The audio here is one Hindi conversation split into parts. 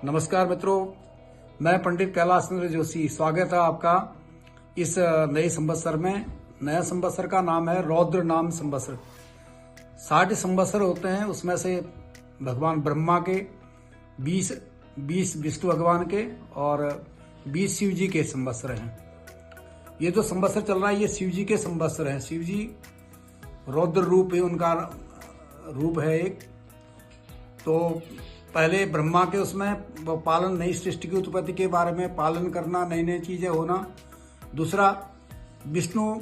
नमस्कार मित्रों, मैं पंडित कैलाश चंद्र जोशी। स्वागत है आपका इस नए संवत्सर में। नया संवत्सर का नाम है रौद्र नाम संवत्सर। 60 संवत्सर होते हैं, उसमें से भगवान ब्रह्मा के 20 विष्णु भगवान के और 20 शिव जी के संवत्सर हैं। ये जो संवत्सर चल रहा है ये शिव जी के संवत्सर हैं। शिव जी रौद्र रूप है, उनका रूप है एक। तो पहले ब्रह्मा के उसमें पालन, नई सृष्टि की उत्पत्ति के बारे में पालन करना, नई नई चीजें होना। दूसरा, विष्णु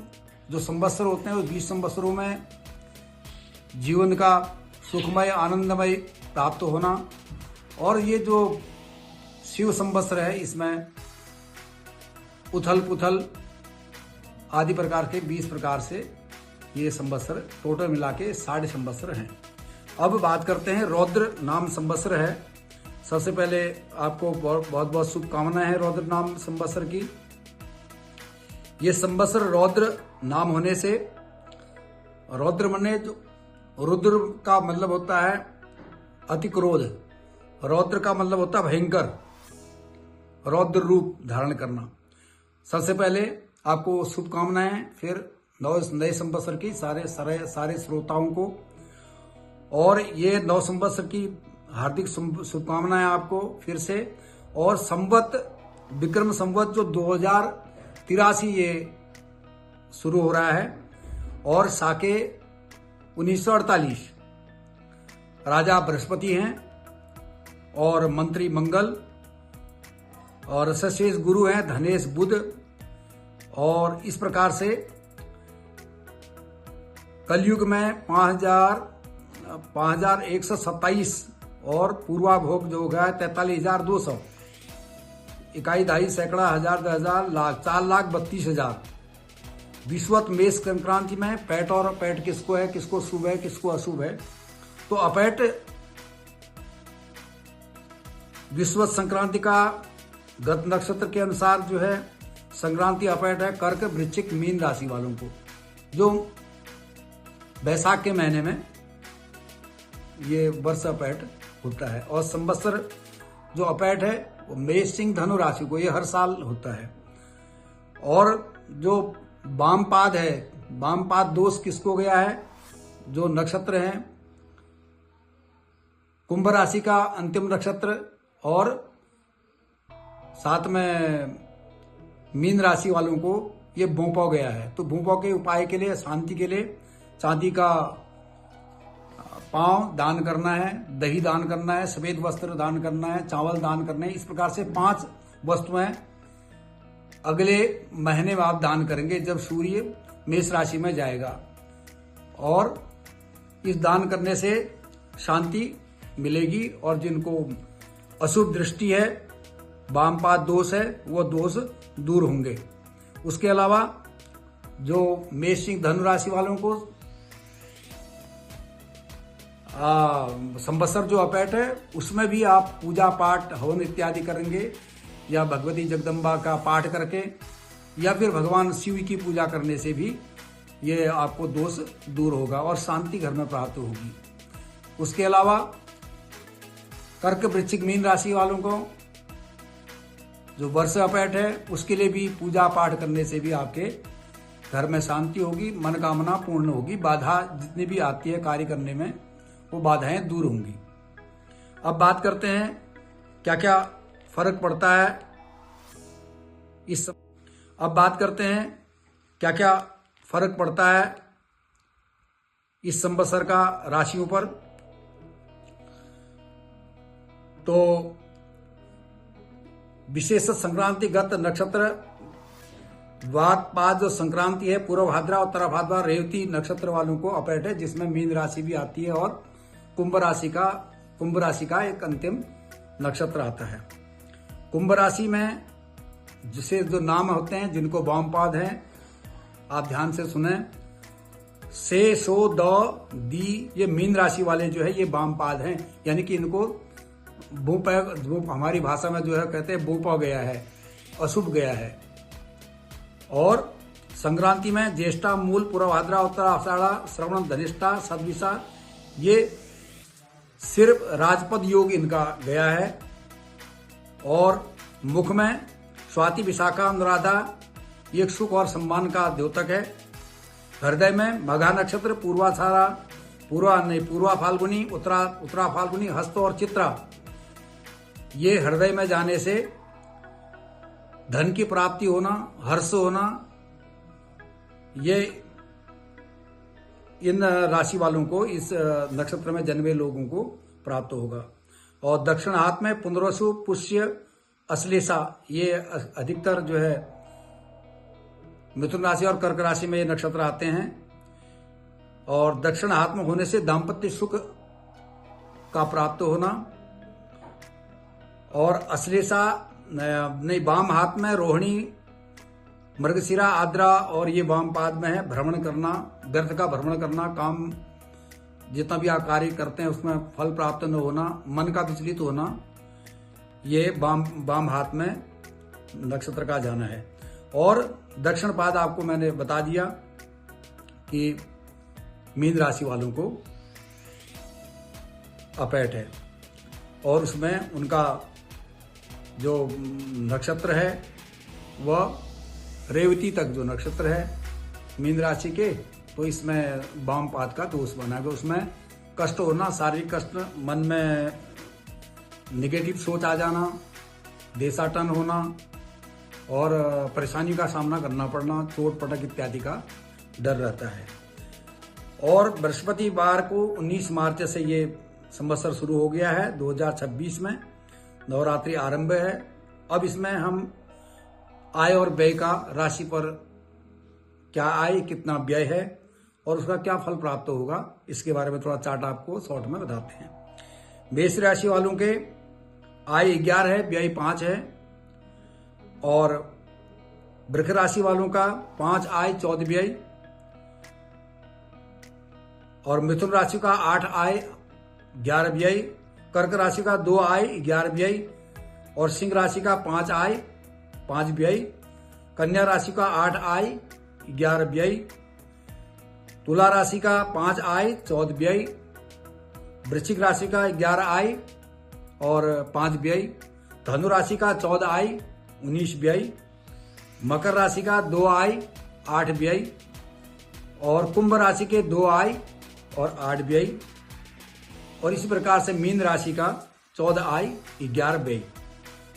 जो संवत्सर होते हैं उस 20 संवत्सरों में जीवन का सुखमय आनंदमय प्राप्त होना। और ये जो शिव संवत्सर है इसमें उथल पुथल आदि प्रकार के 20 प्रकार से ये संवत्सर टोटल मिला के 60 संवत्सर हैं। अब बात करते हैं रौद्र नाम संवत्सर है। सबसे पहले आपको बहुत बहुत शुभकामनाएं हैं रौद्र नाम संवत्सर की। ये संवत्सर रौद्र नाम होने से, रौद्र माने जो रुद्र का मतलब होता है अति क्रोध, रौद्र का मतलब होता है भयंकर, रौद्र रूप धारण करना। सबसे पहले आपको शुभकामनाएं फिर नए संवत्सर की सारे श्रोताओं को। और ये नव संवत्सर की हार्दिक शुभकामनाएं आपको फिर से। और संवत विक्रम संवत जो 2083 ये शुरू हो रहा है और साके 1948। राजा बृहस्पति हैं और मंत्री मंगल और सशेष गुरु हैं धनेश बुध। और इस प्रकार से कलयुग में 5127 और पूर्वाभोग जो हो गया है 43,200। इकाई दहाई सैकड़ा हजार 10,000 लाख 4,32,000। विश्वत मेष संक्रांति में पैट और पैट किसको है, किसको शुभ है, किसको अशुभ है। तो अपैट विश्वत संक्रांति का गत नक्षत्र के अनुसार जो है संक्रांति अपैट है कर्क वृश्चिक मीन राशि वालों को, जो बैसाख के महीने में ये वर्ष अपैट होता है। और संवत्सर जो अपैट है वो मेष सिंह धनु राशि को ये हर साल होता है। और जो वामपाद है, वामपाद दोष किसको गया है, जो नक्षत्र है कुंभ राशि का अंतिम नक्षत्र और साथ में मीन राशि वालों को ये भूपौ गया है। तो भूपौ के उपाय के लिए, शांति के लिए चांदी का पांव दान करना है, दही दान करना है, सफेद वस्त्र दान करना है, चावल दान करने हैं। इस प्रकार से 5 वस्तुएं अगले महीने में आप दान करेंगे जब सूर्य मेष राशि में जाएगा। और इस दान करने से शांति मिलेगी और जिनको अशुभ दृष्टि है, वामपाद दोष है, वो दोष दूर होंगे। उसके अलावा जो मेष सिंह धनु राशि वालों को संवत्सर जो अपैट है उसमें भी आप पूजा पाठ हवन इत्यादि करेंगे, या भगवती जगदम्बा का पाठ करके, या फिर भगवान शिव की पूजा करने से भी ये आपको दोष दूर होगा और शांति घर में प्राप्त होगी। उसके अलावा कर्क वृश्चिक मीन राशि वालों को जो वर्ष अपैट है उसके लिए भी पूजा पाठ करने से भी आपके घर में शांति होगी, मनोकामना पूर्ण होगी। बाधा जितनी भी आती है कार्य करने में वो बाधाएं दूर होंगी। अब बात करते हैं क्या क्या फर्क पड़ता है इस संवत्सर का राशियों पर। तो विशेष संक्रांतिगत नक्षत्र वातपाद जो संक्रांति है पूर्व भाद्रा, उत्तर भाद्रा, रेवती नक्षत्र वालों को अपैट है, जिसमें मीन राशि भी आती है और कुंभ राशि का एक अंतिम नक्षत्र आता है। कुंभ राशि में जिसे जो नाम होते हैं जिनको वामपाद हैं, आप ध्यान से सुने, से सो द दी, ये मीन राशि वाले जो है ये वामपाद हैं, यानी कि इनको भूप, हमारी भाषा में जो है कहते हैं भूपा गया है, अशुभ गया है। और संक्रांति में ज्येष्ठा, मूल, पूर्वभाद्रा, उत्तर आषाढ़ा, श्रवण, धनिष्ठा, सद्विषा, ये सिर्फ राजपद योग इनका गया है। और मुख में स्वाति विशाखा अनुराधा, एक सुख और सम्मान का द्योतक है। हृदय में मघा नक्षत्र, पूर्वाषाढ़ा, पूर्वा फाल्गुनी, उत्तरा फाल्गुनी, हस्त और चित्रा, ये हृदय में जाने से धन की प्राप्ति होना, हर्ष होना, ये इन राशि वालों को, इस नक्षत्र में जन्मे लोगों को प्राप्त होगा। और दक्षिण हाथ में पुनर्वसु, पुष्य, अश्लेषा, ये अधिकतर जो है मिथुन राशि और कर्क राशि में ये नक्षत्र आते हैं। और दक्षिण हाथ में होने से दाम्पत्य सुख का प्राप्त होना। और अश्लेषा नहीं, वाम हाथ में रोहिणी, मृगशिरा, आद्रा, और ये वाम पाद में है भ्रमण करना, व्यर्थ का भ्रमण करना, काम जितना भी आप कार्य करते हैं उसमें फल प्राप्त न होना, मन का विचलित होना, ये वाम हाथ में नक्षत्र का जाना है। और दक्षिण पाद आपको मैंने बता दिया कि मीन राशि वालों को अपैट है, और उसमें उनका जो नक्षत्र है वह रेवती तक जो नक्षत्र है मीन राशि के, तो इसमें वाम पाद का दोष बना है। उसमें कष्ट होना, शारीरिक कष्ट, मन में निगेटिव सोच आ जाना, देशाटन होना और परेशानी का सामना करना पड़ना, चोट पटक इत्यादि का डर रहता है। और बृहस्पतिवार को 19 मार्च से ये संवत्सर शुरू हो गया है 2026 में, नवरात्रि आरंभ है। अब इसमें हम आय और व्यय का राशि पर क्या आय, कितना व्यय है और उसका क्या फल प्राप्त होगा, इसके बारे में थोड़ा चार्ट आपको शॉर्ट में बताते हैं। मेष राशि वालों के आय 11 है, व्यय 5 है। और वृष राशि वालों का 5 आय 14 व्यय। और मिथुन राशि का 8 आय 11 व्यय। कर्क राशि का 2 आय 11 व्यय। और सिंह राशि का 5 आय 5 व्यय। कन्या राशि का 8 आय 11 व्यय। तुला राशि का 5 आय 14 व्यय। वृश्चिक राशि का 11 आय और 5 व्यय। धनु राशि का 14 आय 19 व्यय। मकर राशि का 2 आय 8 व्यय। और कुंभ राशि के 2 आय और 8 व्यय। और इसी प्रकार से मीन राशि का 14 आय 11 व्यय।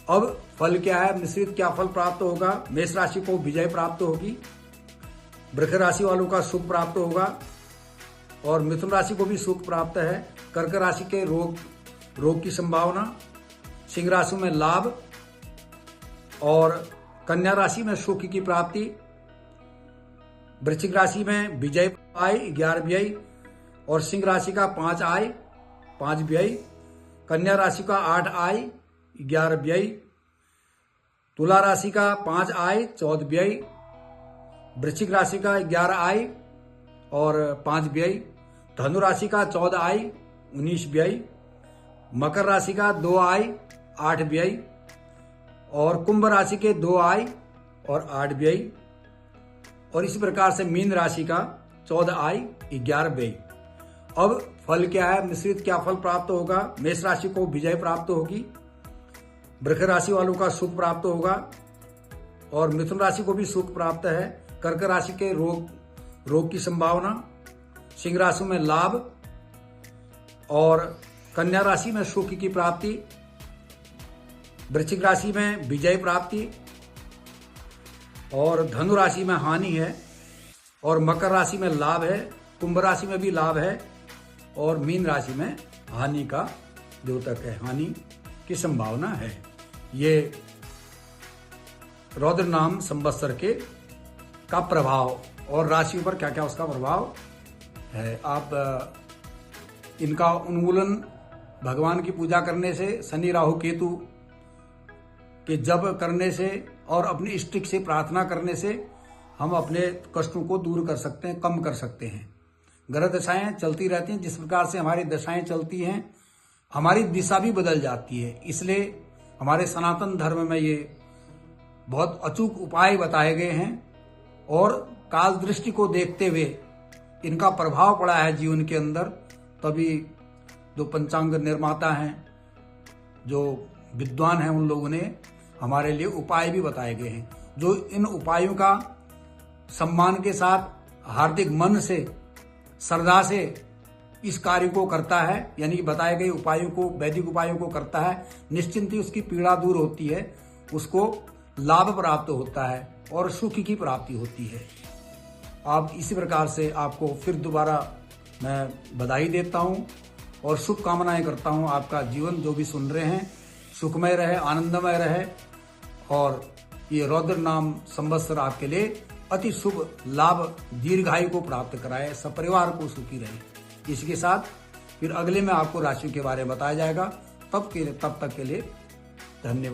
अब फल क्या है, मिश्रित क्या फल प्राप्त होगा। मेष राशि को विजय प्राप्त होगी। वृष राशि वालों का सुख प्राप्त होगा और मिथुन राशि को भी सुख प्राप्त है। कर्क राशि के रोग की संभावना। सिंह राशि में लाभ और कन्या राशि में सुख की प्राप्ति। वृश्चिक राशि में विजय आय 11 व्यय और सिंह राशि का 5 आय 5 व्यय। कन्या राशि का 8 आय 11 व्यय। तुला राशि का 5 आय 14 व्यय। वृश्चिक राशि का 11 आय और 5 व्यय। धनु राशि का 14 आय 19 व्यय। मकर राशि का 2 आय 8 व्यय। और कुंभ राशि के 2 आय और 8 व्यय। और इसी प्रकार से मीन राशि का 14 आय 11 व्यय। अब फल क्या है, मिश्रित क्या फल प्राप्त होगा। मेष राशि को विजय प्राप्त होगी। वृष राशि वालों का सुख प्राप्त होगा और मिथुन राशि को भी सुख प्राप्त है। कर्क राशि के रोग की संभावना। सिंह राशि में लाभ और कन्या राशि में सुख की प्राप्ति। वृश्चिक राशि में विजय प्राप्ति और धनु राशि में हानि है। और मकर राशि में लाभ है। कुंभ राशि में भी लाभ है और मीन राशि में हानि का द्योतक है, हानि की संभावना है। ये रौद्र नाम संवत्सर का प्रभाव और राशियों पर क्या क्या उसका प्रभाव है। आप इनका उन्मूलन भगवान की पूजा करने से, शनि राहु केतु के जप करने से और अपनी इष्टिक से प्रार्थना करने से हम अपने कष्टों को दूर कर सकते हैं, कम कर सकते हैं। ग्रह दशाएं चलती रहती हैं, जिस प्रकार से हमारी दशाएं चलती हैं हमारी दिशा भी बदल जाती है। इसलिए हमारे सनातन धर्म में ये बहुत अचूक उपाय बताए गए हैं और काल दृष्टि को देखते हुए इनका प्रभाव पड़ा है जीवन के अंदर। तभी जो पंचांग निर्माता हैं, जो विद्वान हैं उन लोगों ने हमारे लिए उपाय भी बताए गए हैं, जो इन उपायों का सम्मान के साथ हार्दिक मन से श्रद्धा से इस कार्य को करता है, यानी कि बताए गए उपायों को, वैदिक उपायों को करता है, निश्चिंत ही उसकी पीड़ा दूर होती है, उसको लाभ प्राप्त होता है और सुख की प्राप्ति होती है। आप इसी प्रकार से आपको फिर दोबारा मैं बधाई देता हूं और शुभकामनाएं करता हूं। आपका जीवन जो भी सुन रहे हैं सुखमय रहे, आनंदमय रहे और ये रौद्र नाम संवत्सर आपके लिए अति शुभ लाभ दीर्घायु को प्राप्त कराए, सपरिवार को सुखी रहे। इसके साथ फिर अगले में आपको राशि के बारे में बताया जाएगा। तब तक के लिए धन्यवाद।